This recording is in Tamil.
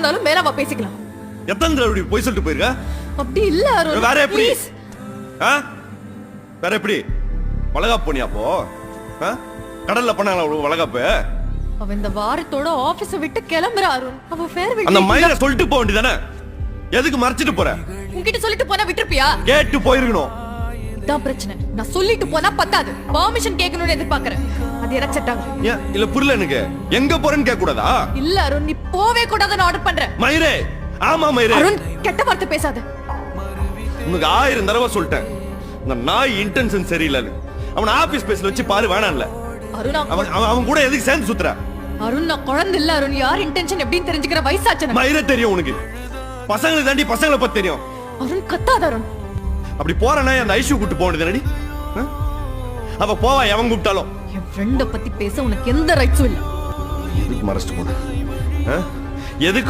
இருந்தாலும் மேலவா பேசிக்கலாம். எத்தனை தடவை போய் சொல்லிட்டு போயிருக்க? அப்படி இல்ல அருண். வேற எப்படி? வேற எப்படி? வளகாப்பு போனியா அப்போ? கடல்ல பண்ணாங்களா வளகாப்பு? அவ இந்த வாரத்தோட ஆபீஸ விட்டு கிளம்புற அருண். அவ ஃபேர்வெல் அந்த மயில சொல்லிட்டு போக வேண்டியதானே? எதுக்கு மறைச்சிட்டு போற? உன்கிட்ட சொல்லிட்டு போனா விட்டுருப்பியா? கேட்டு போயிருக்கணும். இதான் பிரச்சனை. நான் சொல்லிட்டு போனா பத்தாது, பெர்மிஷன் கேட்கணும்னு எதிர்பார்க்கறேன். அது எனக்கு செட் ஆகும். ஏன் இல்ல புரியல எனக்கு. எங்க போறேன்னு கேட்க கூடாதா? இல்ல அருண், நீ போவே கூடாதுன்னு ஆர்டர் பண்றேன். மயிரே, ஆமா மயிரே. அருண், கெட்ட வார்த்தை பேசாத. உனக்கு 1000 தடவை சொல்லிட்டேன், இந்த நாய் இன்டென்ஷன் சரியில்லைன்னு. அவன் ஆபீஸ் பேஸ்ல வச்சு பாரு வேணாம்ல. அருண், அவன் கூட எதுக்கு சேர்ந்து சுத்துற? அருண், நான் குழந்தை இல்ல அருண். யார் இன்டென்ஷன் எப்படின்னு தெரிஞ்சுக்கிற வயசாச்சு. மயிரே தெரியும் உனக்கு. பசங்களை தாண்டி பசங்களை பத்தி தெரியும். அருண், கத்தாத அருண். அப்படி போறனா அந்த ஐஷு கூட்டு போனது. அவ போவா எவன் கூப்பிட்டாலும். என் ஃப்ரெண்ட பத்தி பேச உனக்கு எந்த ரைட்ஸும் இல்ல. எதுக்கு மறைச்சிட்டு போன? எதுக்கு